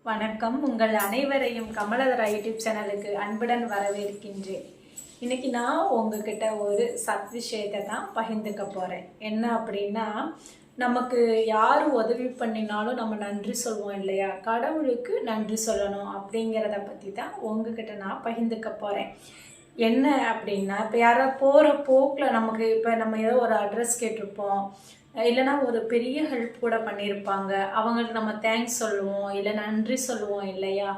வணக்கம். உங்கள் அனைவரையும் கமலதரா யூடியூப் சேனலுக்கு அன்புடன் வரவேற்கின்றேன். இன்னைக்கு நான் உங்ககிட்ட ஒரு விஷயத்தை தான் பகிர்ந்துக்க போகிறேன். என்ன அப்படின்னா, நமக்கு யார் உதவி பண்ணினாலும் நம்ம நன்றி சொல்லுவோம் இல்லையா? கடவுளுக்கு நன்றி சொல்லணும் அப்படிங்கிறத பற்றி தான் உங்ககிட்ட நான் பகிர்ந்துக்க போகிறேன். என்ன அப்படின்னா, இப்போ யாராவது போகிற போக்கில் நமக்கு இப்போ நம்ம ஏதோ ஒரு அட்ரஸ் கேட்டிருப்போம், இல்லைனா ஒரு பெரிய ஹெல்ப் கூட பண்ணியிருப்பாங்க, அவங்களுக்கு நம்ம தேங்க்ஸ் சொல்லுவோம், இல்லை நன்றி சொல்லுவோம் இல்லையா?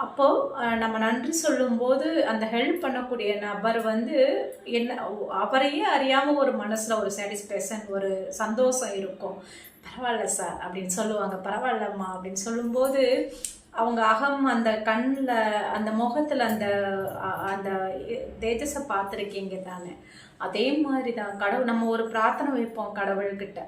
அப்போது நம்ம நன்றி சொல்லும்போது அந்த ஹெல்ப் பண்ணக்கூடிய நபர் என்ன அவரையே அறியாமல் ஒரு மனசில் ஒரு சாட்டிஸ்ஃபேக்ஷன், ஒரு சந்தோஷம் இருக்கும். பரவாயில்ல சார் அப்படின்னு சொல்லுவாங்க, பரவாயில்லம்மா அப்படின்னு சொல்லும்போது அவங்க அகம் அந்த கண்ணில் அந்த முகத்தில் அந்த அந்த தேஜஸை பார்த்துருக்கீங்க தானே? அதே மாதிரி தான் கடவுள். நம்ம ஒரு பிரார்த்தனை வைப்போம் கடவுள்கிட்ட,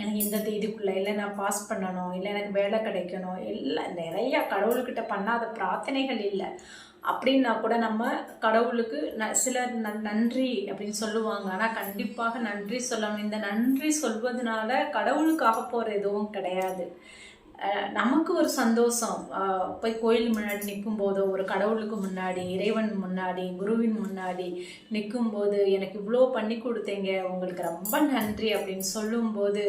எனக்கு இந்த தேதிக்குள்ளே இல்லை நான் பாஸ் பண்ணணும், இல்லை எனக்கு வேலை கிடைக்கணும், எல்லாம் நிறையா கடவுள்கிட்ட பண்ணாத பிரார்த்தனைகள் இல்லை. அப்படின்னா கூட நம்ம கடவுளுக்கு சிலர் நன்றி அப்படின்னு சொல்லுவாங்க. ஆனால் கண்டிப்பாக நன்றி சொல்லணும். இந்த நன்றி சொல்வதனால கடவுளுக்காக போகிற எதுவும் கிடையாது. நமக்கு ஒரு சந்தோஷம். போய் கோயில் முன்னாடி நிற்கும் போதோ, ஒரு கடவுளுக்கு முன்னாடி, இறைவன் முன்னாடி, குருவின் முன்னாடி நிற்கும்போது, எனக்கு இவ்வளோ பண்ணி கொடுத்தீங்க, உங்களுக்கு ரொம்ப நன்றி அப்படின்னு சொல்லும்போது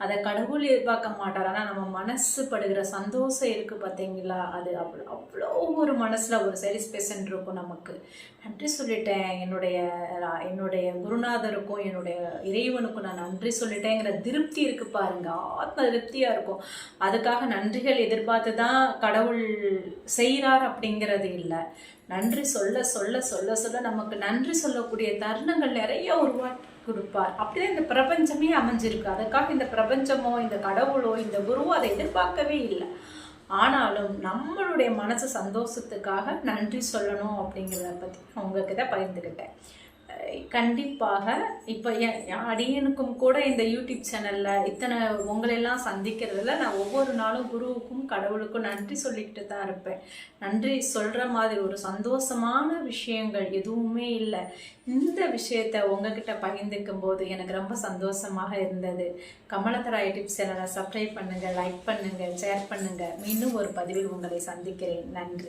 அதை கடவுள் எதிர்பார்க்க மாட்டார். ஆனால் நம்ம மனசு படுகிற சந்தோஷம் இருக்குது பார்த்தீங்களா? அது அவ்வளோ ஒரு மனசில் ஒரு சாட்டிஸ்ஃபேக்ஷன் இருக்கும். நமக்கு நன்றி சொல்லிட்டேன், என்னுடைய குருநாதருக்கும் என்னுடைய இறைவனுக்கும் நான் நன்றி சொல்லிட்டேங்கிற திருப்தி இருக்குது பாருங்க, ஆத்ம திருப்தியாக இருக்கும். அதுக்காக நன்றிகள் எதிர்பார்த்து தான் கடவுள் செய்கிறார் அப்படிங்கிறது இல்லை. நன்றி சொல்ல சொல்ல சொல்ல சொல்ல நமக்கு நன்றி சொல்லக்கூடிய தருணங்கள் நிறைய உருவாக்கி கொடுப்பார். அப்படிதான் இந்த பிரபஞ்சமே அமைஞ்சிருக்கு. அதுக்காக இந்த பிரபஞ்சமோ, இந்த கடவுளோ, இந்த குருவோ அதை எதிர்பார்க்கவே இல்லை. ஆனாலும் நம்மளுடைய மனசு சந்தோஷத்துக்காக நன்றி சொல்லணும் அப்படிங்கிறத பற்றி நான் உங்ககிட்ட பகிர்ந்துக்கிட்டேன். கண்டிப்பாக இப்போ அடியனுக்கும் கூட இந்த யூடியூப் சேனலில் இத்தனை உங்களெல்லாம் சந்திக்கிறதுல நான் ஒவ்வொரு நாளும் குருவுக்கும் கடவுளுக்கும் நன்றி சொல்லிக்கிட்டு தான் இருப்பேன். நன்றி சொல்கிற மாதிரி ஒரு சந்தோஷமான விஷயங்கள் எதுவுமே இல்லை. இந்த விஷயத்தை உங்ககிட்ட பகிர்ந்துக்கும் போது எனக்கு ரொம்ப சந்தோஷமாக இருந்தது. கமலதரா யூடியூப் சேனலை சப்ஸ்கிரைப் பண்ணுங்கள், லைக் பண்ணுங்கள், ஷேர் பண்ணுங்கள். மீண்டும் ஒரு பதிவில் உங்களை சந்திக்கிறேன். நன்றி.